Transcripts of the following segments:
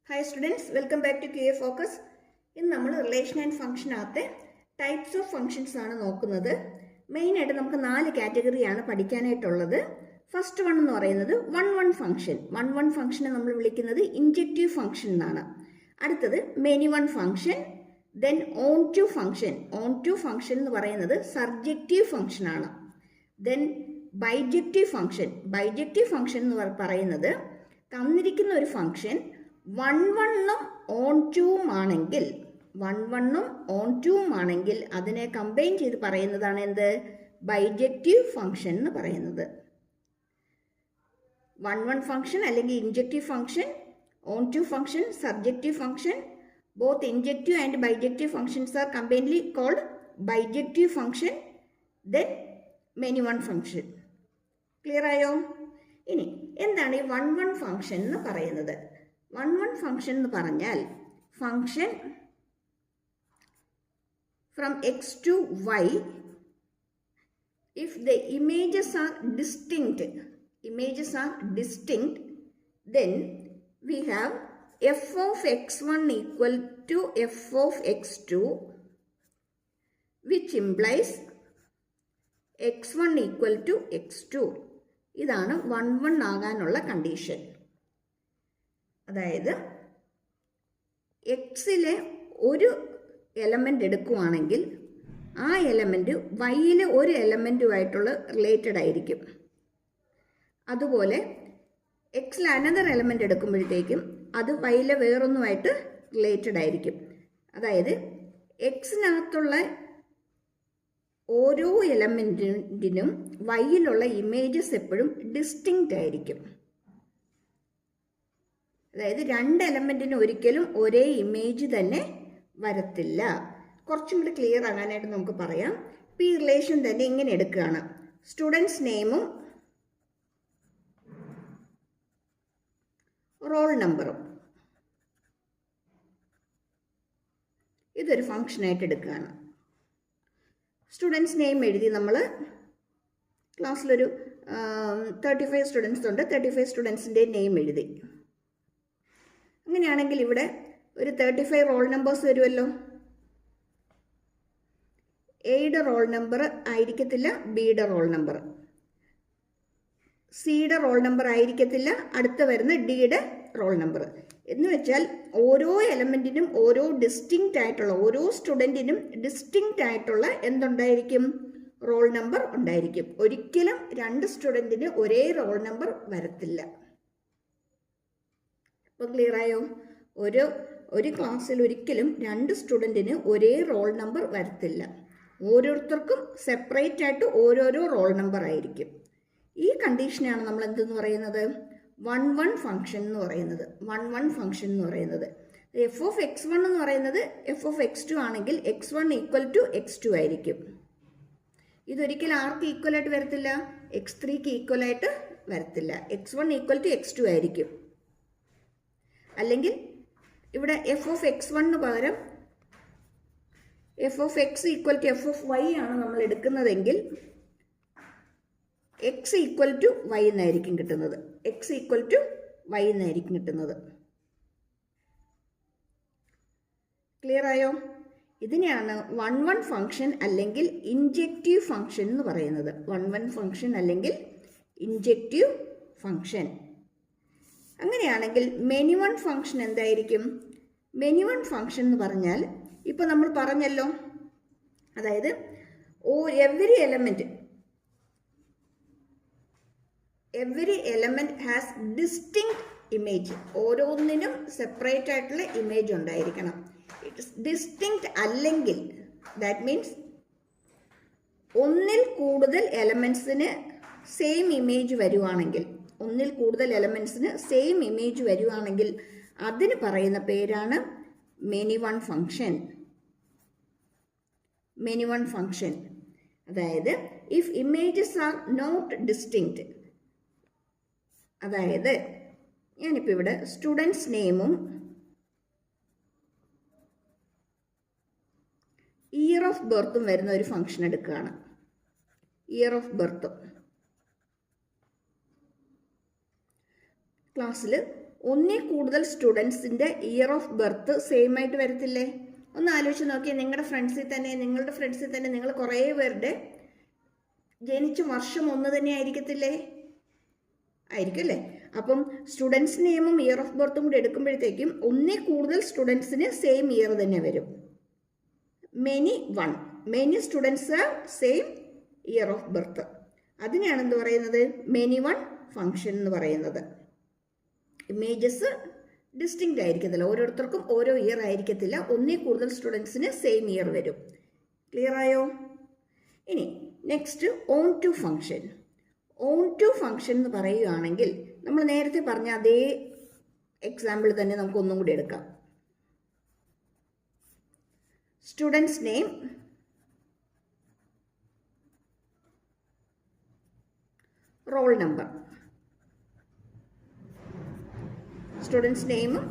Hi students, welcome back to QA Focus. ഇന്ന് നമ്മൾ relation and ഫംഗ്ഷനകത്തെ ടൈപ്സ് ഓഫ് ഫംഗ്ഷൻസ് ആണ് നോക്കുന്നത്. മെയിനായിട്ട് നമുക്ക് 4 കാറ്റഗറിയാണ് പഠിക്കാനായിട്ടുള്ളത്. ഫസ്റ്റ് വൺ എന്ന് പറയുന്നത് വൺ ഫംഗ്ഷൻ. വൺ ഫംഗ്ഷനെ നമ്മൾ വിളിക്കുന്നത് ഇൻജക്റ്റീവ് ഫംഗ്ഷൻ എന്നാണ്. അടുത്തത് many one function, then onto function. Onto function എന്ന് പറയുന്നത് സർജക്റ്റീവ് ഫംഗ്ഷൻ ആണ്. Then bijective function. Bijective function എന്ന് പറയുന്നത് തന്നിരിക്കുന്ന ഒരു ഫംഗ്ഷൻ വണ്ണും ഓൺ ടൂവും ആണെങ്കിൽ അതിനെ കമ്പൈൻ ചെയ്ത് പറയുന്നതാണ് എന്ത്? ബൈജക്റ്റീവ് ഫംഗ്ഷൻ എന്ന് പറയുന്നത്. വൺ ഫംഗ്ഷൻ അല്ലെങ്കിൽ injective function, onto function, surjective function. Both injective and bijective functions are combinedly called bijective function. Then many one function. Clear ആയോ? ഇനി എന്താണ് ഈ വൺ ഫംഗ്ഷൻ എന്ന് പറയുന്നത്? വൺ ഫംഗ്ഷൻ എന്ന് പറഞ്ഞാൽ function from X to Y if the images are distinct, then we have f of x1 equal to f of x2, which implies x1 equal to x2. ഇതാണ് one ആകാനുള്ള condition. അതായത് എക്സിലെ ഒരു element എടുക്കുകയാണെങ്കിൽ ആ element വൈയിലെ ഒരു എലമെൻറ്റുമായിട്ടുള്ള related ആയിരിക്കും. അതുപോലെ എക്സിൽ അനദർ എലമെൻ്റ് എടുക്കുമ്പോഴത്തേക്കും അത് വൈയിലെ വേറൊന്നുമായിട്ട് റിലേറ്റഡ് ആയിരിക്കും. അതായത് എക്സിനകത്തുള്ള ഓരോ എലമെൻറ്റിനും വൈയിലുള്ള ഇമേജസ് എപ്പോഴും ഡിസ്റ്റിങ്ക്റ്റ് ആയിരിക്കും. അതായത് രണ്ട് എലമെൻറ്റിന് ഒരിക്കലും ഒരേ ഇമേജ് തന്നെ വരത്തില്ല. കുറച്ചും കൂടി ക്ലിയർ ആകാനായിട്ട് നമുക്ക് പറയാം. ഇപ്പം ഈ റിലേഷൻ തന്നെ ഇങ്ങനെ എടുക്കുകയാണ്. സ്റ്റുഡൻസ് നെയിമും റോൾ നമ്പറും ഇതൊരു ഫംഗ്ഷനായിട്ട് എടുക്കുകയാണ്. സ്റ്റുഡൻസ് നെയിം എഴുതി നമ്മൾ ക്ലാസ്സിലൊരു 35 സ്റ്റുഡൻസ് ഉണ്ട്. 35 സ്റ്റുഡൻസിൻ്റെ നെയിം എഴുതി. അങ്ങനെയാണെങ്കിൽ ഇവിടെ ഒരു 35 റോൾ നമ്പേഴ്സ് വരുമല്ലോ. എയുടെ റോൾ നമ്പർ ആയിരിക്കത്തില്ല ബിയുടെ റോൾ നമ്പർ, സിയുടെ റോൾ നമ്പർ ആയിരിക്കത്തില്ല അടുത്ത വരുന്ന ഡിയുടെ റോൾ നമ്പർ. എന്ന് വെച്ചാൽ ഓരോ എലമെൻറ്റിനും ഓരോ ഡിസ്റ്റിങ്ക്റ്റ് ആയിട്ടുള്ള, ഓരോ സ്റ്റുഡൻറ്റിനും ഡിസ്റ്റിങ്ക്റ്റ് ആയിട്ടുള്ള എന്തുണ്ടായിരിക്കും? റോൾ നമ്പർ ഉണ്ടായിരിക്കും. ഒരിക്കലും രണ്ട് സ്റ്റുഡൻറ്റിന് ഒരേ റോൾ നമ്പർ വരത്തില്ല. അപ്പോൾ ക്ലിയർ ആയോ? ഒരു ക്ലാസ്സിൽ ഒരിക്കലും രണ്ട് സ്റ്റുഡൻറ്റിന് ഒരേ റോൾ നമ്പർ വരത്തില്ല. ഓരോരുത്തർക്കും സെപ്പറേറ്റ് ആയിട്ട് ഓരോരോ റോൾ നമ്പർ ആയിരിക്കും. ഈ കണ്ടീഷനാണ് നമ്മൾ എന്തെന്ന് പറയുന്നത്? വൺ ഫംഗ്ഷൻ എന്ന് പറയുന്നത്. വൺ ഫംഗ്ഷൻ എന്ന് പറയുന്നത് എഫ് ഓഫ് x1 എന്ന് പറയുന്നത് എഫ് ഓഫ് x2 ആണെങ്കിൽ x1 ഈക്വൽ ടു x2 ആയിരിക്കും. ഇതൊരിക്കലും ആർക്ക് ഈക്വൽ ആയിട്ട് വരത്തില്ല? x3ക്ക് ഈക്വൽ ആയിട്ട് വരത്തില്ല. x1 ഈക്വൽ ടു x2 ആയിരിക്കും. അല്ലെങ്കിൽ ഇവിടെ എഫ് ഓഫ് x1 പകരം F of X equal to F of Y ആണ് നമ്മൾ എടുക്കുന്നതെങ്കിൽ എക്സ് ഈക്വൽ ടു വൈ എന്നായിരിക്കും കിട്ടുന്നത്. എക്സ് ഈക്വൽ ടു വൈ എന്നായിരിക്കും കിട്ടുന്നത്. ക്ലിയർ ആയോ? ഇതിനെയാണ് വൺ ഫംഗ്ഷൻ അല്ലെങ്കിൽ ഇൻജക്റ്റീവ് ഫംഗ്ഷൻ എന്ന് പറയുന്നത്. വൺ ഫംഗ്ഷൻ അല്ലെങ്കിൽ ഇൻജക്റ്റീവ് ഫംഗ്ഷൻ. അങ്ങനെയാണെങ്കിൽ മെനി വൺ ഫംഗ്ഷൻ എന്തായിരിക്കും? മെനി വൺ ഫംഗ്ഷൻ എന്ന് പറഞ്ഞാൽ ഇപ്പോൾ നമ്മൾ പറഞ്ഞല്ലോ, അതായത് every element has distinct image. ഓരോന്നിനും സെപ്പറേറ്റ് ആയിട്ടുള്ള ഇമേജ് ഉണ്ടായിരിക്കണം. ഡിസ്റ്റിങ്ക്റ്റ് അല്ലെങ്കിൽ ദാറ്റ് മീൻസ് ഒന്നിൽ കൂടുതൽ എലമെന്റ്സിന് സെയിം ഇമേജ് വരുവാണെങ്കിൽ അതിന് പറയുന്ന പേരാണ് മെനി വൺ ഫംഗ്ഷൻ. അതായത് if images are not distinct, അതായത് ഞാനിപ്പോൾ ഇവിടെ സ്റ്റുഡൻസ് നെയിമും ഇയർ ഓഫ് ബർത്തും വരുന്ന ഒരു ഫംഗ്ഷൻ എടുക്കുകയാണ്. ഇയർ ഓഫ് ബർത്തും ക്ലാസ്സിൽ ഒന്നിൽ കൂടുതൽ സ്റ്റുഡൻസിൻ്റെ ഇയർ ഓഫ് ബർത്ത് സെയിം ആയിട്ട് വരത്തില്ലേ? ഒന്ന് ആലോചിച്ച് നോക്കിയാൽ നിങ്ങളുടെ ഫ്രണ്ട്സിൽ തന്നെ നിങ്ങൾ കുറേ പേരുടെ ജനിച്ച വർഷം ഒന്ന് തന്നെ ആയിരിക്കത്തില്ലേ? ആയിരിക്കും അല്ലേ? അപ്പം സ്റ്റുഡൻസ് നെയിമും ഇയർ ഓഫ് ബർത്തും കൂടി എടുക്കുമ്പോഴത്തേക്കും ഒന്നിൽ കൂടുതൽ സ്റ്റുഡൻസിന് സെയിം ഇയർ തന്നെ വരും. Many students have same year of birth. അതിനെയാണ് എന്ത് പറയുന്നത്? മെനി വൺ ഫംഗ്ഷൻ എന്ന് പറയുന്നത്. ഇമേജസ് ഡിസ്റ്റിങ്ക്റ്റ് ആയിരിക്കത്തില്ല, ഓരോരുത്തർക്കും ഓരോ ഇയർ ആയിരിക്കത്തില്ല. ഒന്നിൽ കൂടുതൽ സ്റ്റുഡൻസിന് സെയിം ഇയർ വരും. ക്ലിയർ ആയോ? ഇനി next onto function. Onto function എന്ന് പറയുകയാണെങ്കിൽ നമ്മൾ നേരത്തെ പറഞ്ഞ അതേ എക്സാമ്പിൾ തന്നെ നമുക്ക് ഒന്നും കൂടി എടുക്കാം. Students name, roll number. Students നെയിമും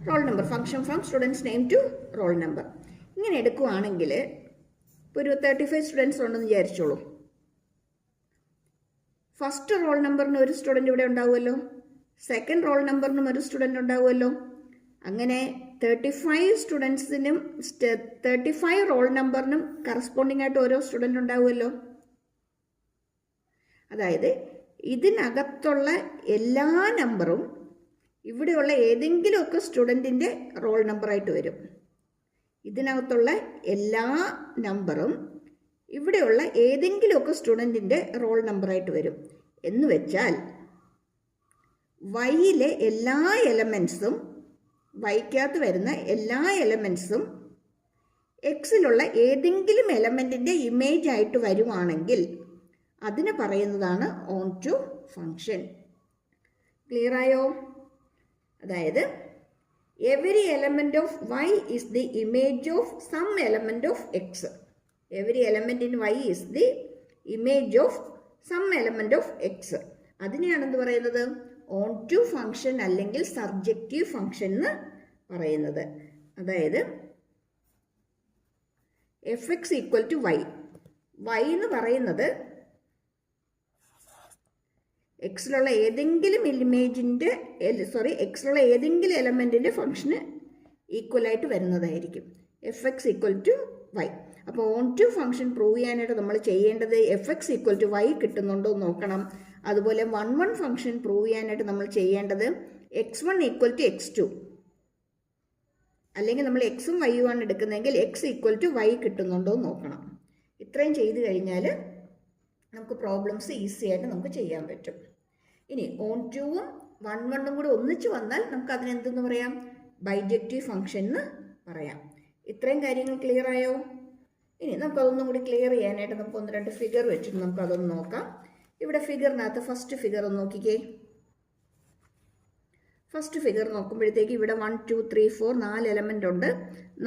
roll number, function from students name to roll number. ഇങ്ങനെ എടുക്കുകയാണെങ്കിൽ ഇപ്പോൾ ഒരു 35 സ്റ്റുഡൻസ് ഉണ്ടെന്ന് വിചാരിച്ചോളൂ. ഫസ്റ്റ് റോൾ നമ്പറിന് ഒരു സ്റ്റുഡൻറ്റ് ഇവിടെ ഉണ്ടാവുമല്ലോ, സെക്കൻഡ് റോൾ നമ്പറിനും ഒരു സ്റ്റുഡൻറ്റ് ഉണ്ടാവുമല്ലോ. അങ്ങനെ 35 സ്റ്റുഡൻസിനും 35 റോൾ നമ്പറിനും കറസ്പോണ്ടിങ് ആയിട്ട് ഓരോ സ്റ്റുഡൻറ്റ് ഉണ്ടാവുമല്ലോ. അതായത് ഇതിനകത്തുള്ള എല്ലാ നമ്പറും ഇവിടെയുള്ള ഏതെങ്കിലുമൊക്കെ സ്റ്റുഡൻറ്റിൻ്റെ റോൾ നമ്പറായിട്ട് വരും. ഇതിനകത്തുള്ള എല്ലാ നമ്പറും ഇവിടെയുള്ള ഏതെങ്കിലുമൊക്കെ സ്റ്റുഡൻറ്റിൻ്റെ റോൾ നമ്പറായിട്ട് വരും. എന്ന് വെച്ചാൽ വൈയിലെ എല്ലാ എലമെൻസും, വൈക്കകത്ത് വരുന്ന എല്ലാ എലമെൻസും എക്സിലുള്ള ഏതെങ്കിലും എലമെൻറ്റിൻ്റെ ഇമേജ് ആയിട്ട് വരുവാണെങ്കിൽ അതിനെ പറയുന്നതാണ് ഓൺ ടു ഫംഗ്ഷൻ. ക്ലിയർ ആയോ? അതായത് every element of y is the image of some element of x. Every element in y is the image of some element of x. അതിനെയാണ് എന്ത് പറയുന്നത്? ഓൺ ടു ഫംഗ്ഷൻ അല്ലെങ്കിൽ surjective function എന്ന് പറയുന്നത്. അതായത് f x equal to y. Y എന്ന് പറയുന്നത് എക്സിലുള്ള ഏതെങ്കിലും എക്സിലുള്ള ഏതെങ്കിലും എലമെൻറ്റിൻ്റെ ഫംഗ്ഷന് ഈക്വലായിട്ട് വരുന്നതായിരിക്കും. F x equal to y. അപ്പോൾ ഓൺ ടു ഫംഗ്ഷൻ പ്രൂവ് ചെയ്യാനായിട്ട് നമ്മൾ ചെയ്യേണ്ടത് f x equal to y കിട്ടുന്നുണ്ടോ എന്ന് നോക്കണം. അതുപോലെ 1 ഫംഗ്ഷൻ പ്രൂവ് ചെയ്യാനായിട്ട് നമ്മൾ ചെയ്യേണ്ടത് x1 ഈക്വൽ ടു x2, അല്ലെങ്കിൽ നമ്മൾ എക്സും വൈയും ആണ് എടുക്കുന്നതെങ്കിൽ എക്സ് ഈക്വൽ ടു വൈ കിട്ടുന്നുണ്ടോ എന്ന് നോക്കണം. ഇത്രയും ചെയ്ത് കഴിഞ്ഞാൽ നമുക്ക് പ്രോബ്ലംസ് ഈസി ആയിട്ട് നമുക്ക് ചെയ്യാൻ പറ്റും. ഇനി ഓൺ ടുവും 1 കൂടി ഒന്നിച്ച് വന്നാൽ നമുക്ക് അതിനെന്തെന്ന് പറയാം? ബൈജക്റ്റീവ് ഫംഗ്ഷൻ എന്ന് പറയാം. ഇത്രയും കാര്യങ്ങൾ ക്ലിയർ ആയോ? ഇനി നമുക്കതൊന്നും കൂടി ക്ലിയർ ചെയ്യാനായിട്ട് നമുക്ക് 1-2 ഫിഗർ വെച്ചിട്ട് നമുക്കതൊന്ന് നോക്കാം. ഇവിടെ ഫിഗറിനകത്ത് ഫസ്റ്റ് ഫിഗർ ഒന്ന് നോക്കിക്കേ. ഫസ്റ്റ് ഫിഗർ നോക്കുമ്പോഴത്തേക്ക് ഇവിടെ 1 2 3 4 4 എലമെൻ്റ് ഉണ്ട്.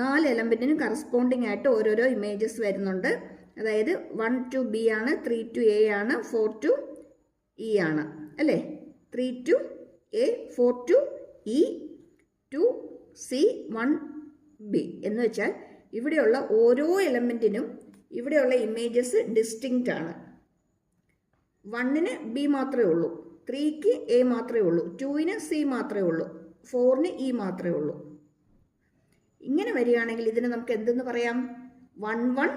4 എലമെൻറ്റിനും കറസ്പോണ്ടിങ് ആയിട്ട് ഓരോരോ ഇമേജസ് വരുന്നുണ്ട്. അതായത് 1 to B ആണ്, 3 to A ആണ്, 4 to E ആണ് അല്ലേ? 3 to A, 4 to E, 2 C, 1 B എന്ന് വെച്ചാൽ ഇവിടെയുള്ള ഓരോ എലമെൻറ്റിനും ഇവിടെയുള്ള ഇമേജസ് ഡിസ്റ്റിങ്ക്റ്റ് ആണ്. 1-ന് B മാത്രമേ ഉള്ളൂ, 3-ക്ക് A മാത്രമേ ഉള്ളൂ, 2-ന് C മാത്രമേ ഉള്ളൂ, 4-ന് E മാത്രമേ ഉള്ളൂ. ഇങ്ങനെ വരികയാണെങ്കിൽ ഇതിന് നമുക്ക് എന്തെന്ന് പറയാം? 1-1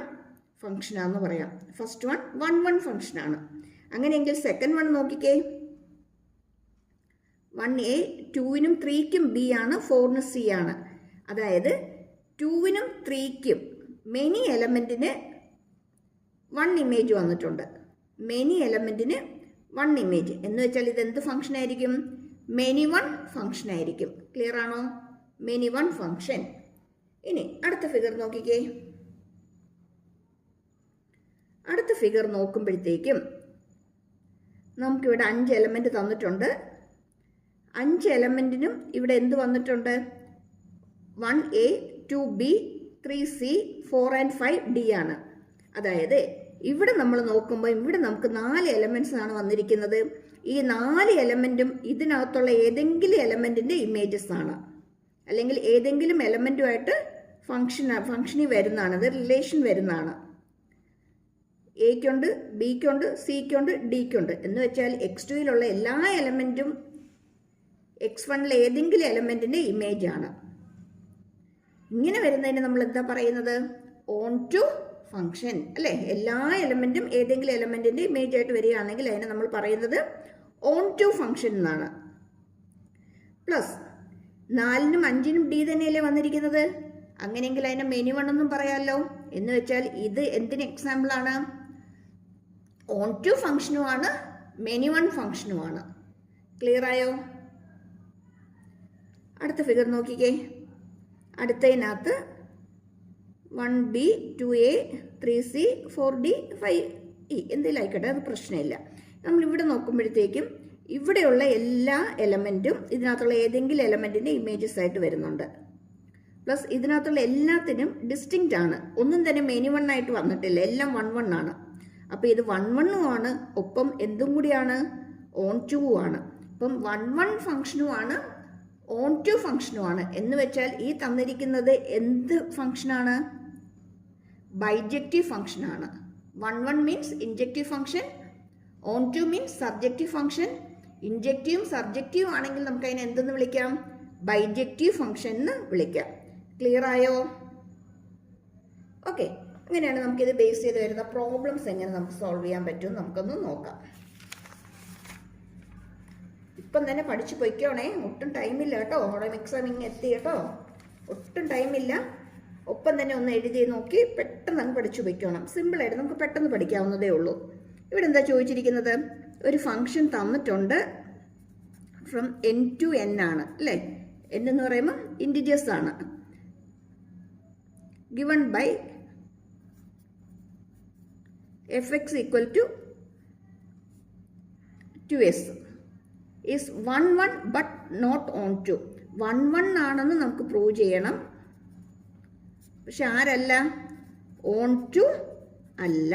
ഫംഗ്ഷനാണെന്ന് പറയാം. ഫസ്റ്റ് 1 ഫംഗ്ഷനാണ്. അങ്ങനെയെങ്കിൽ സെക്കൻഡ് 1 നോക്കിക്കേ. 1A 2-നും 3-ക്കും B ആണ്, 4-ന് C ആണ്. അതായത് 2-നും 3-ക്കും മെനി എലമെൻറ്റിന് 1 ഇമേജ് വന്നിട്ടുണ്ട്. മെനി എലമെൻറ്റിന് 1 ഇമേജ് എന്ന് വെച്ചാൽ ഇതെന്ത് ഫംഗ്ഷൻ ആയിരിക്കും? മെനി 1 ഫംഗ്ഷൻ ആയിരിക്കും. ക്ലിയർ ആണോ? Many 1 function. ഇനി അടുത്ത ഫിഗർ നോക്കിക്കേ. അടുത്ത ഫിഗർ നോക്കുമ്പോഴത്തേക്കും നമുക്കിവിടെ 5 എലമെൻറ്റ് തന്നിട്ടുണ്ട്. 5 എലമെൻറ്റിനും ഇവിടെ എന്ത് വന്നിട്ടുണ്ട്? 1A 2B 3C 4 and 5 D ആണ്. അതായത് ഇവിടെ നമ്മൾ നോക്കുമ്പോൾ ഇവിടെ നമുക്ക് 4 എലമെൻറ്റ്സ് ആണ് വന്നിരിക്കുന്നത്. ഈ 4 എലമെൻറ്റും ഇതിനകത്തുള്ള ഏതെങ്കിലും എലമെൻറ്റിൻ്റെ ഇമേജസ് ആണ്, അല്ലെങ്കിൽ ഏതെങ്കിലും എലമെൻറ്റുമായിട്ട് ഫംഗ്ഷനിൽ വരുന്നതാണ്, അത് റിലേഷൻ വരുന്നതാണ്. എയ്ക്കുണ്ട്, ബിക്കുണ്ട്, സിക്കുണ്ട്, ഡിക്കുണ്ട് എന്ന് വെച്ചാൽ x2-യിലുള്ള എല്ലാ എലമെൻറ്റും x1 ഏതെങ്കിലും എലമെൻറ്റിൻ്റെ ഇമേജാണ്. ഇങ്ങനെ വരുന്നതിന് നമ്മൾ എന്താ പറയുന്നത്? ഓൺ ടു ഫങ്ഷൻ അല്ലേ? എല്ലാ എലമെൻറ്റും ഏതെങ്കിലും എലമെൻറ്റിൻ്റെ ഇമേജ് ആയിട്ട് വരികയാണെങ്കിൽ അതിനെ നമ്മൾ പറയുന്നത് ഓൺ ടു ഫങ്ഷൻ എന്നാണ്. പ്ലസ് 4നും 5നും ഡി തന്നെയല്ലേ വന്നിരിക്കുന്നത്. അങ്ങനെയെങ്കിൽ അതിനെ മെനി വൺ എന്നും പറയാമല്ലോ. എന്ന് വെച്ചാൽ ഇത് എന്തിന് എക്സാമ്പിളാണ്? ഓൺ ടു ഫങ്ഷനുമാണ്, മെനി വൺ ഫങ്ഷനുമാണ്. ക്ലിയർ ആയോ? അടുത്ത ഫിഗർ നോക്കിക്കേ. അടുത്തതിനകത്ത് 1b 2a 3c 4d 5e എന്തെങ്കിലും ആയിക്കോട്ടെ, അത് പ്രശ്നമില്ല. നമ്മളിവിടെ നോക്കുമ്പോഴത്തേക്കും ഇവിടെയുള്ള എല്ലാ എലമെൻറ്റും ഇതിനകത്തുള്ള ഏതെങ്കിലും എലമെൻറ്റിൻ്റെ ഇമേജസ് ആയിട്ട് വരുന്നുണ്ട്. പ്ലസ് ഇതിനകത്തുള്ള എല്ലാത്തിനും ഡിസ്റ്റിങ്റ്റ് ആണ്. ഒന്നും തന്നെ മെനി വൺ ആയിട്ട് വന്നിട്ടില്ല, എല്ലാം 1 1 ആണ്. അപ്പോൾ ഇത് 1 1 ആണ്, ഒപ്പം എന്തും കൂടിയാണ്? ഓൺ ടു ആണ്. അപ്പം 1 1 ഫങ്ഷനുമാണ്, ഓൺ ടു ഫങ്ഷനുമാണ്. എന്ന് വെച്ചാൽ ഈ തന്നിരിക്കുന്നത് എന്ത് ഫങ്ഷനാണ്? ബൈജക്റ്റീവ് ഫങ്ഷനാണ്. 1 1 means injective function, onto means subjective function. ഇൻജക്റ്റീവും സബ്ജക്റ്റീവും ആണെങ്കിൽ നമുക്ക് അതിനെ എന്തെന്ന് വിളിക്കാം? ബൈജക്റ്റീവ് ഫങ്ഷൻ എന്ന് വിളിക്കാം. ക്ലിയർ ആയോ? ഓക്കെ, അങ്ങനെയാണ് നമുക്കിത് ബേസ് ചെയ്ത് വരുന്ന പ്രോബ്ലംസ് എങ്ങനെ നമുക്ക് സോൾവ് ചെയ്യാൻ പറ്റും നമുക്കൊന്ന് നോക്കാം. ഇപ്പം തന്നെ പഠിച്ചു പൊയ്ക്കോണേ, ഒട്ടും ടൈമില്ല കേട്ടോ. അവിടെ എക്സാം ഇങ്ങനെ എത്തി കേട്ടോ, ഒട്ടും ടൈമില്ല. ഒപ്പം തന്നെ ഒന്ന് എഴുതി നോക്കി പെട്ടെന്ന് അങ്ങ് പഠിച്ചു പൊയ്ക്കോണം. സിമ്പിളായിട്ട് നമുക്ക് പെട്ടെന്ന് പഠിക്കാവുന്നതേ ഉള്ളൂ. ഇവിടെ എന്താ ചോദിച്ചിരിക്കുന്നത്? ഒരു ഫങ്ഷൻ തന്നിട്ടുണ്ട്, ഫ്രം n ടു n ആണ് അല്ലേ? n എന്ന് പറയുമ്പോൾ ഇൻറ്റിജേഴ്സ് ആണ്. Given by fx equal to 2s is 1 1 but not onto. 1 1 ആണെന്ന് നമുക്ക് പ്രൂവ് ചെയ്യണം. പക്ഷെ ആരല്ല? ഓൺ ടു അല്ല.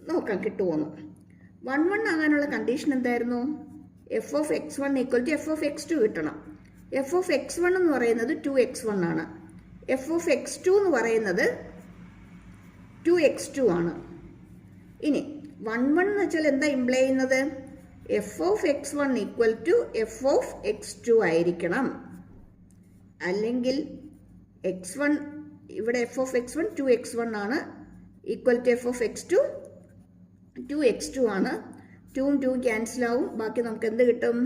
നോക്കാം കിട്ടുമോന്ന്. 1 1 ആകാനുള്ള കണ്ടീഷൻ എന്തായിരുന്നു? F of x1 equal to F of x2 കിട്ടണം. എഫ് ഓഫ് x1 എന്ന് പറയുന്നത് 2x1 ആണ്. എഫ് ഓഫ് x2 എന്ന് പറയുന്നത് 2x2 ആണ്. ഇനി 1 1 എന്ന് വെച്ചാൽ എന്താ ഇംപ്ലൈ ചെയ്യുന്നത്? F of x1 equal to F of x2 ആയിരിക്കണം. അല്ലെങ്കിൽ x1 ഇവിടെ എഫ് ഓഫ് x1 2x1 ആണ്, equal to F of x2 2x2 ആണ്. 2ഉം 2 ക്യാൻസൽ ആവും, ബാക്കി നമുക്ക് എന്ത് കിട്ടും?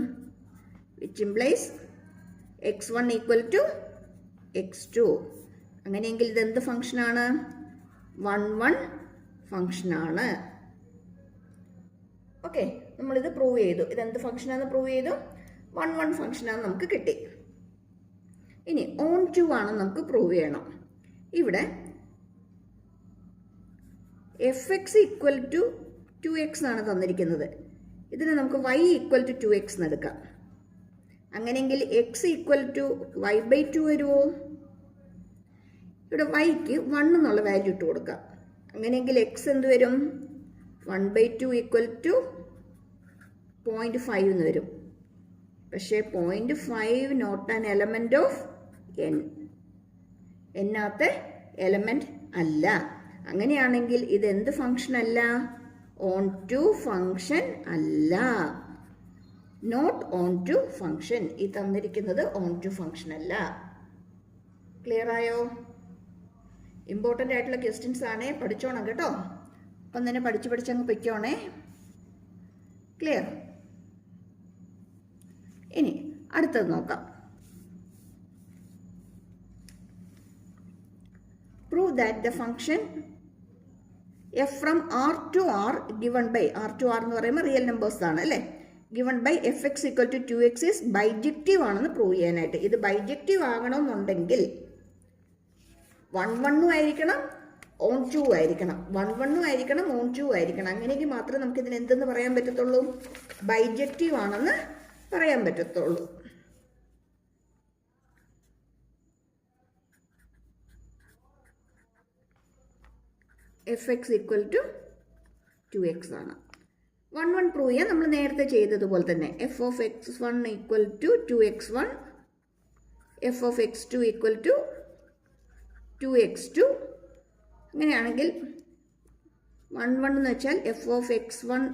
Which implies x1 equal to x2. അങ്ങനെയെങ്കിൽ ഇതെന്ത് ഫങ്ഷനാണ്? 1 1 ഫങ്ഷനാണ്. ഓക്കെ, നമ്മളിത് പ്രൂവ് ചെയ്തു. ഇതെന്ത് ഫങ്ഷനാണെന്ന് പ്രൂവ് ചെയ്തു. 1 1 ഫങ്ഷനാണെന്ന് നമുക്ക് കിട്ടി. ഇനി ഓൺ ടു ആണെന്ന് നമുക്ക് പ്രൂവ് ചെയ്യണം. ഇവിടെ F x equal to 2x ആണ് തന്നിരിക്കുന്നത്. ഇതിന് നമുക്ക് y ഈക്വൽ ടു 2x എന്ന് എടുക്കാം. അങ്ങനെയെങ്കിൽ x ഈക്വൽ ടു y/2 വരുമോ? ഇവിടെ yക്ക് 1 എന്നുള്ള വാല്യൂ ഇട്ട് കൊടുക്കാം. അങ്ങനെയെങ്കിൽ x എന്ത് വരും? 1/2 ഈക്വൽ ടു 0.5 എന്ന് വരും. പക്ഷേ 0.5 not an element of n. എന്നകത്തെ എലമെൻറ്റ് അല്ല. അങ്ങനെയാണെങ്കിൽ ഇത് എന്ത് ഫങ്ഷൻ അല്ല? ഓൺ ടു ഫങ്ഷൻ അല്ല, നോട്ട് ഓൺ ടു ഫങ്ഷൻ. ഈ തന്നിരിക്കുന്നത് ഓൺ ടു ഫങ്ഷൻ അല്ല. ക്ലിയർ ആയോ? ഇമ്പോർട്ടൻ്റ് ആയിട്ടുള്ള ക്വസ്റ്റ്യൻസ് ആണേ, പഠിച്ചോണം കേട്ടോ. അപ്പം തന്നെ പഠിച്ചങ്ങ് പൊയ്ക്കോണേ. ക്ലിയർ? ഇനി അടുത്തത് നോക്കാം. Prove that the function f from r to r given by r to r എന്ന് പറയുമ്പോൾ റിയൽ നമ്പേഴ്സ് ആണ് അല്ലേ? given by fx equal to 2x is bijective ആണെന്ന് പ്രൂവ് ചെയ്യാനായിട്ട്. ഇത് ബൈജക്റ്റീവ് ആകണമെന്നുണ്ടെങ്കിൽ 1 1 ആയിരിക്കണം, ഓൺ 2 ആയിരിക്കണം. 1 1 ആയിരിക്കണം, ഓൺ 2 ആയിരിക്കണം. അങ്ങനെയെങ്കിൽ മാത്രമേ നമുക്ക് ഇതിന് എന്തെന്ന് പറയാൻ പറ്റത്തുള്ളൂ? ബൈജക്റ്റീവ് ആണെന്ന് പറയാൻ പറ്റത്തുള്ളൂ. F x equal to 2x ആണ്. 1 1 പ്രൂവ് ചെയ്യാൻ നമ്മൾ നേരത്തെ ചെയ്തതുപോലെ തന്നെ f of x1 equal to 2x1, f of x2 equal to 2x2. അങ്ങനെയാണെങ്കിൽ 1 1 എന്ന് വെച്ചാൽ f of x1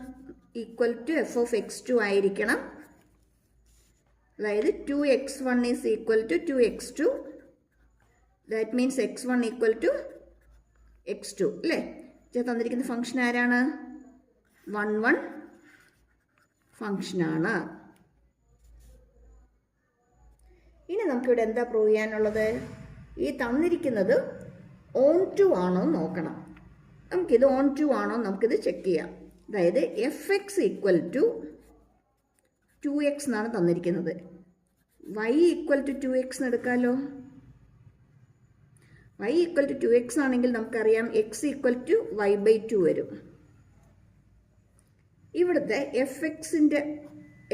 equal to F of x2 ആയിരിക്കണം. അതായത് 2x1 is equal to 2x2. That means x1 equal to x2 അല്ലേ? തന്നിരിക്കുന്ന function ആരാണ്? 1 1 ഫംഗ്ഷനാണ്. ഇനി നമുക്കിവിടെ എന്താ പ്രൂവ് ചെയ്യാനുള്ളത്? ഈ തന്നിരിക്കുന്നത് ഓൺ ടു ആണോ നോക്കണം. നമുക്കിത് ഓൺ ടു ആണോ നമുക്കിത് ചെക്ക് ചെയ്യാം. അതായത് fx ഈക്വൽ ടു 2x എന്നാണ് തന്നിരിക്കുന്നത്. y ഈക്വൽ ടു 2x എന്ന് എടുക്കാമല്ലോ. y ഈക്വൽ ടു 2x ആണെങ്കിൽ നമുക്കറിയാം x ഈക്വൽ ടു y/2 വരും. ഇവിടുത്തെ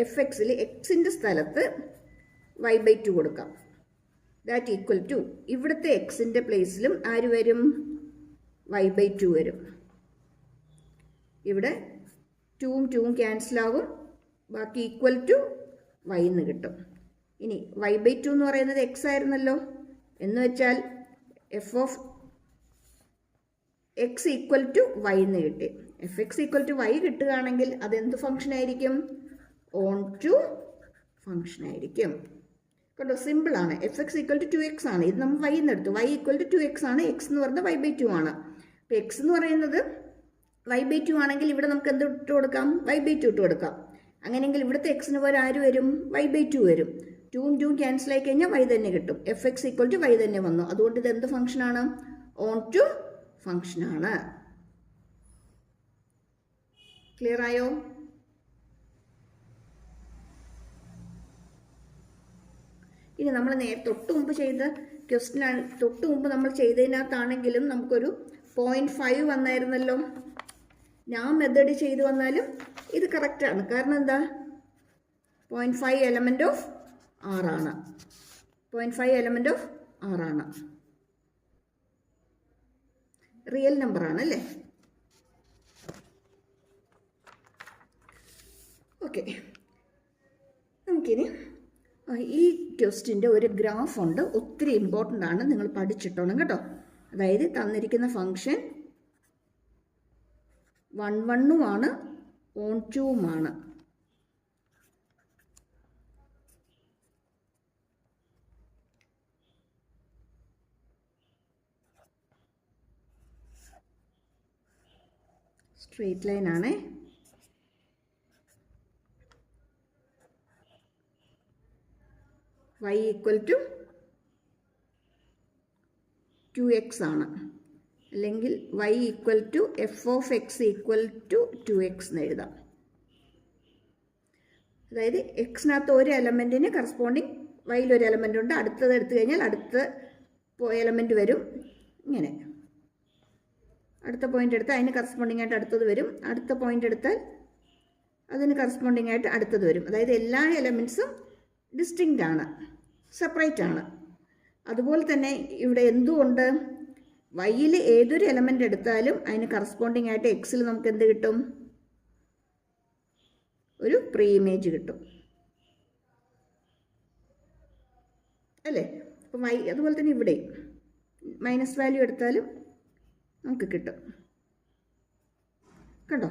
fxൽ എക്സിൻ്റെ സ്ഥലത്ത് y/2 കൊടുക്കാം. ദാറ്റ് ഈക്വൽ ടു ഇവിടുത്തെ എക്സിൻ്റെ പ്ലേസിലും ആര് വരും? y/2 വരും. ഇവിടെ 2ഉം 2ഉം ക്യാൻസലാകും, ബാക്കി ഈക്വൽ ടു y എന്ന് കിട്ടും. ഇനി y/2 എന്ന് പറയുന്നത് x ആയിരുന്നല്ലോ, എന്ന് വെച്ചാൽ f of x equal to y എന്ന് കിട്ടി. fx ഈക്വൽ ടു y കിട്ടുകയാണെങ്കിൽ അതെന്ത് ഫംഗ്ഷൻ ആയിരിക്കും? ഓൺ ടു ഫംഗ്ഷൻ ആയിരിക്കും. കണ്ടോ, സിമ്പിളാണ്. fx ഈക്വൽ ടു 2x ആണ്, ഇത് നമ്മൾ y എന്ന് എടുത്തു. y ഈക്വൽ ടു 2x ആണ്, x എന്ന് പറഞ്ഞാൽ y/2 ആണ്. അപ്പോൾ x എന്ന് പറയുന്നത് y/2 ആണെങ്കിൽ ഇവിടെ നമുക്ക് എന്ത് ഇട്ട് കൊടുക്കാം? y/2 ഇട്ട് കൊടുക്കാം. അങ്ങനെയെങ്കിൽ ഇവിടുത്തെ എക്സിന് പോലെ ആര് വരും? y/2 വരും. 2ഉം 2ഉം ക്യാൻസൽ ആയി കഴിഞ്ഞാൽ y തന്നെ കിട്ടും. fx ഈക്വൽ ടു y തന്നെ വന്നു. അതുകൊണ്ട് ഇത് എന്ത് ഫംഗ്ഷനാണ്? ഓൺ ടു ഫംഗ്ഷനാണ്. ക്ലിയർ ആയോ? ഇനി നമ്മൾ തൊട്ട് മുമ്പ് ചെയ്ത ക്വസ്റ്റ്യനാണ്, തൊട്ട് മുമ്പ് നമ്മൾ ചെയ്തതിനകത്താണെങ്കിലും നമുക്കൊരു 0.5 വന്നായിരുന്നല്ലോ. ഞാൻ മെത്തേഡ് ചെയ്തു വന്നാലും ഇത് കറക്റ്റാണ്. കാരണം എന്താ? 0.5 എലമെൻ്റ് ഓഫ് 6 ആണ്. 0.5 എലമെൻ്റ് ഓഫ് 6 ആണ്. റിയൽ നമ്പറാണ് അല്ലേ? ഓക്കെ, നമുക്കിനി ഈ ക്വസ്റ്റ്യൻ്റെ ഒരു ഗ്രാഫ് ഉണ്ട്, ഒത്തിരി ഇമ്പോർട്ടൻ്റ് ആണ്, നിങ്ങൾ പഠിച്ചിട്ടോണം കേട്ടോ. അതായത് തന്നിരിക്കുന്ന ഫംഗ്ഷൻ 1 1 ആണ്, ഓൺ 2 സ്ട്രെയിറ്റ് ലൈൻ ആണ്. y ഈക്വൽ ടു 2x ആണ്, അല്ലെങ്കിൽ y equal to f of x equal to 2x എന്ന് എഴുതാം. അതായത് എക്സിനകത്ത് ഒരു എലമെൻറ്റിന് കറസ്പോണ്ടിങ് വൈയിൽ ഒരു എലമെൻ്റ് ഉണ്ട്, അടുത്തത് എടുത്തു കഴിഞ്ഞാൽ അടുത്ത എലമെൻറ്റ് വരും. ഇങ്ങനെ അടുത്ത പോയിൻ്റ് എടുത്താൽ അതിന് കറസ്പോണ്ടിങ് ആയിട്ട് അടുത്തത് വരും, അടുത്ത പോയിൻ്റ് എടുത്താൽ അതിന് കറസ്പോണ്ടിങ് ആയിട്ട് അടുത്തത് വരും. അതായത് എല്ലാ എലമെൻറ്റ്സും ഡിസ്റ്റിങ്ക്റ്റ് ആണ്, സെപ്പറേറ്റ് ആണ്. അതുപോലെ തന്നെ ഇവിടെ എന്തുകൊണ്ട് വൈയിൽ ഏതൊരു എലമെൻ്റ് എടുത്താലും അതിന് കറസ്പോണ്ടിങ് ആയിട്ട് എക്സിൽ നമുക്ക് എന്ത് കിട്ടും? ഒരു പ്രീ ഇമേജ് കിട്ടും അല്ലേ? അപ്പം അതുപോലെ തന്നെ ഇവിടെ മൈനസ് വാല്യൂ എടുത്താലും നമുക്ക് കിട്ടും. കണ്ടോ,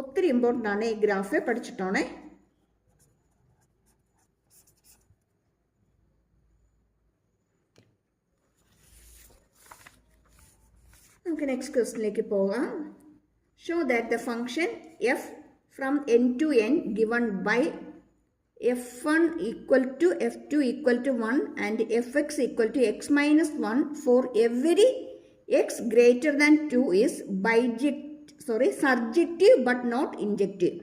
ഒത്തിരി ഇമ്പോർട്ടൻ്റ് ആണ്. ഈ ഗ്രാഫ് പഠിച്ചിട്ടോണേ. നമുക്ക് നെക്സ്റ്റ് ക്വസ്റ്റിനിലേക്ക് പോകാം. Show that the function f from n to n given by f1 equal to f2 equal to 1 and fx equal to x minus 1 for every x greater than 2 is surjective but not injective.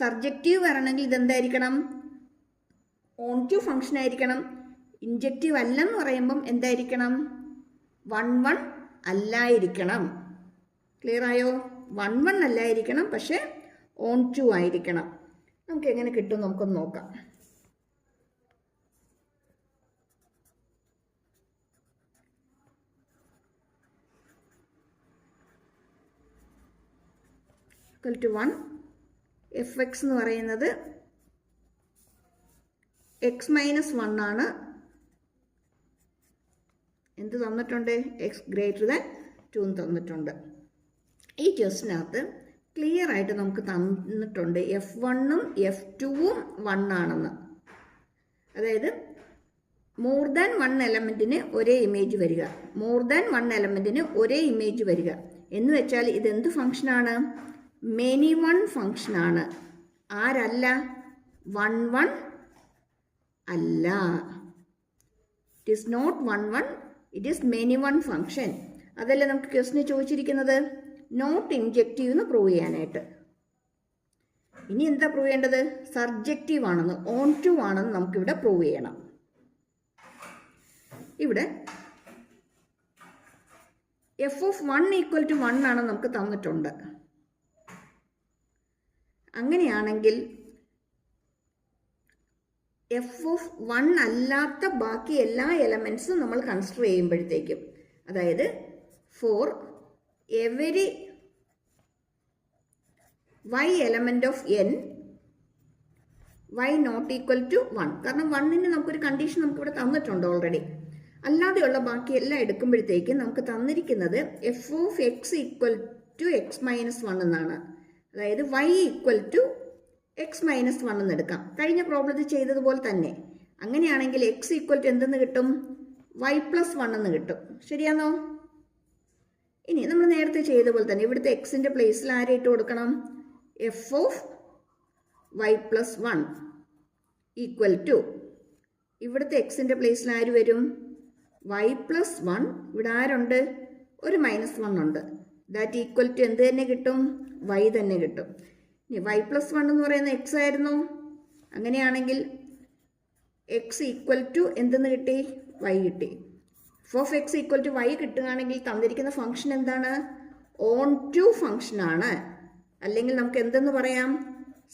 Surjective വരണമെങ്കിൽ ഇതെന്തായിരിക്കണം? On to function ആയിരിക്കണം. Injective അല്ലെന്ന് പറയുമ്പം എന്തായിരിക്കണം? 1 1 അല്ലായിരിക്കണം. Clear ആയോ? 1 1 അല്ലായിരിക്കണം, പക്ഷേ on to ആയിരിക്കണം. നമുക്ക് എങ്ങനെ കിട്ടും നമുക്കൊന്ന് നോക്കാം. ഈക്വൽ ടു 1 fx എന്ന് പറയുന്നത് x മൈനസ് 1 ആണ്. എന്ത് തന്നിട്ടുണ്ട്? x ഗ്രേറ്റർ ദാൻ 2 തന്നിട്ടുണ്ട്. ഈ ക്വസ്റ്റിനകത്ത് ക്ലിയർ ആയിട്ട് നമുക്ക് തന്നിട്ടുണ്ട് F1ഉം F2ഉം 1 ആണെന്ന്. അതായത് മോർ ദാൻ 1 എലമെൻറ്റിന് ഒരേ ഇമേജ് വരിക, മോർ ദാൻ 1 എലമെൻറ്റിന് ഒരേ ഇമേജ് വരിക എന്ന് വെച്ചാൽ ഇതെന്ത് ഫംഗ്ഷനാണ്? മെനി വൺ ഫംഗ്ഷനാണ്. ആരല്ല? 1 1 അല്ല. It is not 1 1, it is many one function. അതല്ലേ നമുക്ക് ക്വസ്റ്റിന് ചോദിച്ചിരിക്കുന്നത്, നോട്ട് ഇൻജെക്റ്റീവ് എന്ന് പ്രൂവ് ചെയ്യാനായിട്ട്. ഇനി എന്താ പ്രൂവ് ചെയ്യേണ്ടത്? സർജക്റ്റീവ് ആണെന്ന്, ഓൺ ടു ആണെന്ന് നമുക്കിവിടെ പ്രൂവ് ചെയ്യണം. ഇവിടെ f(1) = 1 ആണെന്ന് നമുക്ക് തന്നിട്ടുണ്ട്. അങ്ങനെയാണെങ്കിൽ f(1) അല്ലാത്ത ബാക്കി എല്ലാ എലമെൻറ്റ്സും നമ്മൾ കൺസിഡർ ചെയ്യുമ്പോഴത്തേക്കും, അതായത് for every y element of n y not equal to 1, കാരണം 1ന് നമുക്കൊരു കണ്ടീഷൻ നമുക്കിവിടെ തന്നിട്ടുണ്ട് ഓൾറെഡി. അല്ലാതെയുള്ള ബാക്കി എല്ലാം എടുക്കുമ്പോഴത്തേക്കും നമുക്ക് തന്നിരിക്കുന്നത് f(x) = x - 1 എന്നാണ്. അതായത് y = x - 1 എന്ന് എടുക്കാം. കഴിഞ്ഞ പ്രോബ്ലത്തിൽ ചെയ്തതുപോലെ തന്നെ. അങ്ങനെയാണെങ്കിൽ x = എന്തെന്ന് കിട്ടും? y + 1 എന്ന് കിട്ടും. ശരിയാണോ? ഇനി നമ്മൾ നേരത്തെ ചെയ്ത പോലെ തന്നെ ഇവിടുത്തെ എക്സിൻ്റെ പ്ലേസിൽ ആരെ ഇട്ട് കൊടുക്കണം? f(y + 1) = ഇവിടുത്തെ എക്സിൻ്റെ പ്ലേസിൽ ആര് വരും? y + 1. ഇവിടെ ആരുണ്ട്? ഒരു -1 ഉണ്ട്. ദാറ്റ് ഈക്വൽ ടു എന്ത് തന്നെ കിട്ടും? y തന്നെ കിട്ടും. ഇനി y + 1 എന്ന് പറയുന്ന x ആയിരുന്നു. അങ്ങനെയാണെങ്കിൽ x = എന്തെന്ന് കിട്ടി? y കിട്ടി. f(x) = y കിട്ടുകയാണെങ്കിൽ തന്നിരിക്കുന്ന ഫംഗ്ഷൻ എന്താണ്? ഓൺ ടു ഫംഗ്ഷനാണ്. അല്ലെങ്കിൽ നമുക്ക് എന്തെന്ന് പറയാം?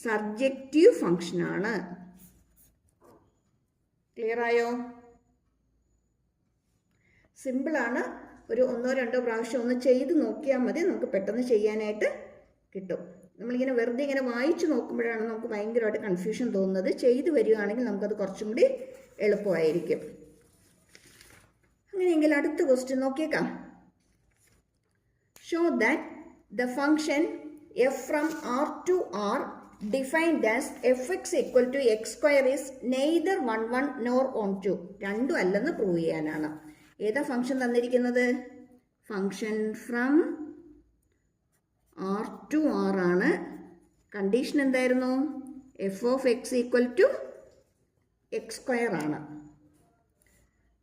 സർജക്റ്റീവ് ഫംഗ്ഷനാണ്. ക്ലിയർ ആയോ? സിമ്പിളാണ്. ഒരു 1-2 പ്രാവശ്യം ഒന്ന് ചെയ്ത് നോക്കിയാൽ മതി, നമുക്ക് പെട്ടെന്ന് ചെയ്യാനായിട്ട് കിട്ടും. നമ്മളിങ്ങനെ വെറുതെ ഇങ്ങനെ വായിച്ചു നോക്കുമ്പോഴാണ് നമുക്ക് ഭയങ്കരമായിട്ട് കൺഫ്യൂഷൻ തോന്നുന്നത്. ചെയ്ത് വരികയാണെങ്കിൽ നമുക്കത് കുറച്ചും കൂടി എളുപ്പമായിരിക്കും. അങ്ങനെയെങ്കിൽ അടുത്ത ക്വസ്റ്റ്യൻ നോക്കിയേക്കാം. Show that the function f from R to R defined as fx = x² is neither 1 1 nor on 2. രണ്ടും അല്ലെന്ന് പ്രൂവ് ചെയ്യാനാണ്. ഏതാ ഫംഗ്ഷൻ തന്നിരിക്കുന്നത്? Function from R to R ആണ്. കണ്ടീഷൻ എന്തായിരുന്നു? f(x) = x² ആണ്.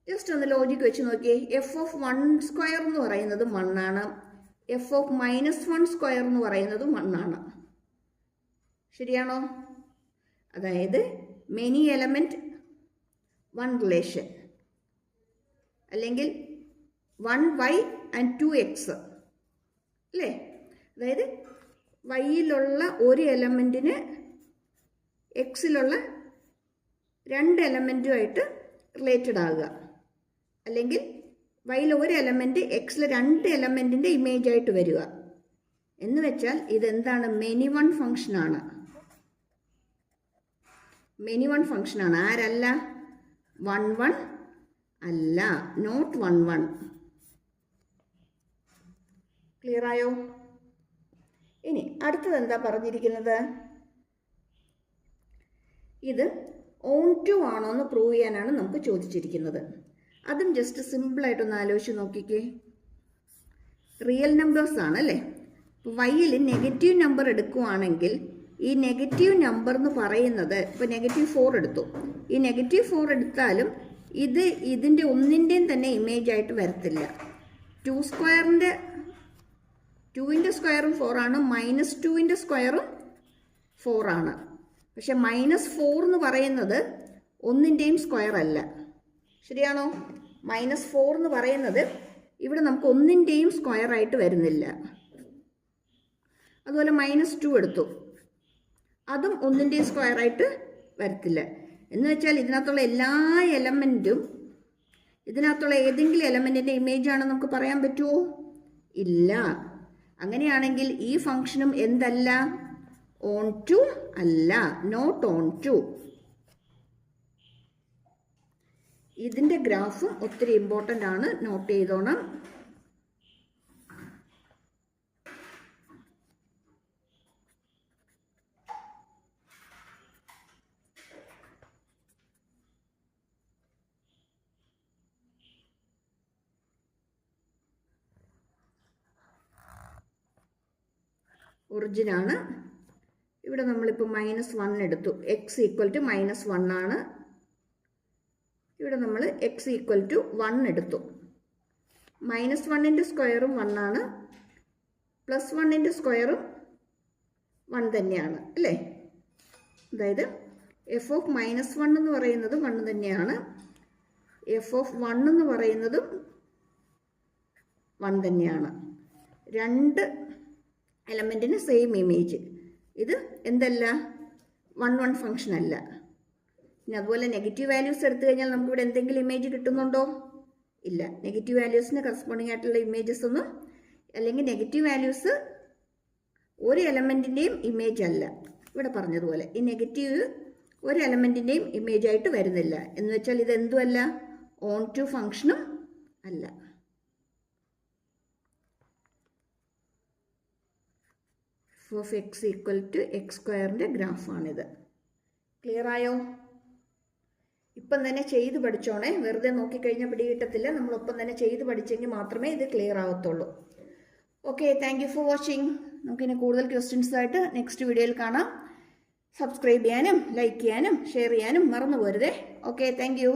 ജസ്റ്റ് ഒന്ന് ലോജിക്ക് വെച്ച് നോക്കിയേ. f(1² എന്ന് പറയുന്നത് 1 ആണ്. f(-1² എന്ന് പറയുന്നതും 1 ആണ്. ശരിയാണോ? അതായത് മെനി എലമെൻറ്റ് 1 റിലേഷൻ, അല്ലെങ്കിൽ 1y and 2x അല്ലേ? അതായത് വൈയിലുള്ള ഒരു എലമെൻറ്റിന് എക്സിലുള്ള 2 എലമെൻറ്റുമായിട്ട് റിലേറ്റഡ് ആകുക, അല്ലെങ്കിൽ വൈയിൽ ഒരു എലമെൻറ്റ് എക്സിൽ 2 എലമെൻറ്റിൻ്റെ ഇമേജ് ആയിട്ട് വരിക എന്ന് വെച്ചാൽ ഇതെന്താണ്? മെനി വൺ ഫംഗ്ഷനാണ്. മെനി വൺ ഫംഗ്ഷനാണ്. ആരല്ല? 1 1 അല്ല, നോട്ട് 1 1. ക്ലിയർ ആയോ? ഇനി അടുത്തത് എന്താ പറഞ്ഞിരിക്കുന്നത്? ഇത് ഓൺ ടു ആണോ എന്ന് പ്രൂവ് ചെയ്യാനാണ് നമുക്ക് ചോദിച്ചിരിക്കുന്നത്. അതും ജസ്റ്റ് സിമ്പിളായിട്ടൊന്ന് ആലോചിച്ച് നോക്കിക്കേ. റിയൽ നമ്പേഴ്സ് ആണല്ലേ. ഇപ്പോൾ വൈയിൽ നെഗറ്റീവ് നമ്പർ എടുക്കുവാണെങ്കിൽ ഈ നെഗറ്റീവ് നമ്പർ എന്ന് പറയുന്നത്, ഇപ്പോൾ -4 എടുത്തു, ഈ -4 എടുത്താലും ഇതിൻ്റെ ഒന്നിൻ്റെയും തന്നെ ഇമേജ് ആയിട്ട് വരത്തില്ല. 2ൻ്റെ സ്ക്വയറും 4 ആണ്, -2ൻ്റെ സ്ക്വയറും 4 ആണ്. പക്ഷെ -4 എന്ന് പറയുന്നത് ഒന്നിൻ്റെയും സ്ക്വയർ അല്ല. ശരിയാണോ? -4 എന്ന് പറയുന്നത് ഇവിടെ നമുക്ക് ഒന്നിൻ്റെയും സ്ക്വയർ ആയിട്ട് വരുന്നില്ല. അതുപോലെ -2 എടുത്തു, അതും ഒന്നിൻ്റെയും സ്ക്വയർ ആയിട്ട് വരത്തില്ല. എന്ന് വെച്ചാൽ ഇതിനകത്തുള്ള എല്ലാ എലമെൻറ്റും ഇതിനകത്തുള്ള ഏതെങ്കിലും എലമെൻറ്റിൻ്റെ ഇമേജ് ആണെന്ന് നമുക്ക് പറയാൻ പറ്റുമോ? ഇല്ല. അങ്ങനെയാണെങ്കിൽ ഈ ഫംഗ്ഷനും എന്തല്ല? ഓൺ ടു അല്ല, നോട്ട് ഓൺ ടു. ഇതിൻ്റെ ഗ്രാഫും ഒത്തിരി ഇമ്പോർട്ടൻ്റ് ആണ്, നോട്ട് ചെയ്തോണം. ഒറിജിനാണ്. ഇവിടെ നമ്മളിപ്പോൾ -1 എടുത്തു. x ഈക്വൽ ടു -1 ആണ്. ഇവിടെ നമ്മൾ x ഈക്വൽ ടു 1 എടുത്തു. -1ൻ്റെ സ്ക്വയറും 1 ആണ്, +1ൻ്റെ സ്ക്വയറും 1 തന്നെയാണ് അല്ലേ? അതായത് f ഓഫ് -1 എന്ന് പറയുന്നത് 1 തന്നെയാണ്, f ഓഫ് 1 എന്ന് പറയുന്നതും 1 തന്നെയാണ്. രണ്ട് എലമെൻറ്റിന് സെയിം ഇമേജ്. ഇത് എന്തല്ല? 1 ഫംഗ്ഷൻ അല്ല. പിന്നെ അതുപോലെ നെഗറ്റീവ് വാല്യൂസ് എടുത്തു കഴിഞ്ഞാൽ നമുക്കിവിടെ എന്തെങ്കിലും ഇമേജ് കിട്ടുന്നുണ്ടോ? ഇല്ല. നെഗറ്റീവ് വാല്യൂസിന് കറസ്പോണ്ടിങ് ആയിട്ടുള്ള ഇമേജസ് ഒന്നും, അല്ലെങ്കിൽ നെഗറ്റീവ് വാല്യൂസ് ഒരു എലമെൻറ്റിൻ്റെയും ഇമേജ് അല്ല. ഇവിടെ പറഞ്ഞതുപോലെ ഈ നെഗറ്റീവ് ഒരു എലമെൻറ്റിൻ്റെയും ഇമേജ് ആയിട്ട് വരുന്നില്ല. എന്ന് വെച്ചാൽ ഇത് എന്തുമല്ല? ഓൺ ടു ഫംഗ്ഷനും അല്ല. Of x equal to x² ഗ്രാഫാണിത്. ക്ലിയർ ആയോ? ഇപ്പം തന്നെ ചെയ്ത് പഠിച്ചോണേ, വെറുതെ നോക്കിക്കഴിഞ്ഞാൽ പിടികിട്ടത്തില്ല. നമ്മളൊപ്പം തന്നെ ചെയ്ത് പഠിച്ചെങ്കിൽ മാത്രമേ ഇത് ക്ലിയർ ആവത്തുള്ളൂ. Okay, thank you for watching. നമുക്കിനി കൂടുതൽ ക്വസ്റ്റ്യൻസ് ആയിട്ട് നെക്സ്റ്റ് വീഡിയോയിൽ കാണാം. സബ്സ്ക്രൈബ് ചെയ്യാനും ലൈക്ക് ചെയ്യാനും ഷെയർ ചെയ്യാനും മറന്നു പോരുതേ. Okay, thank U.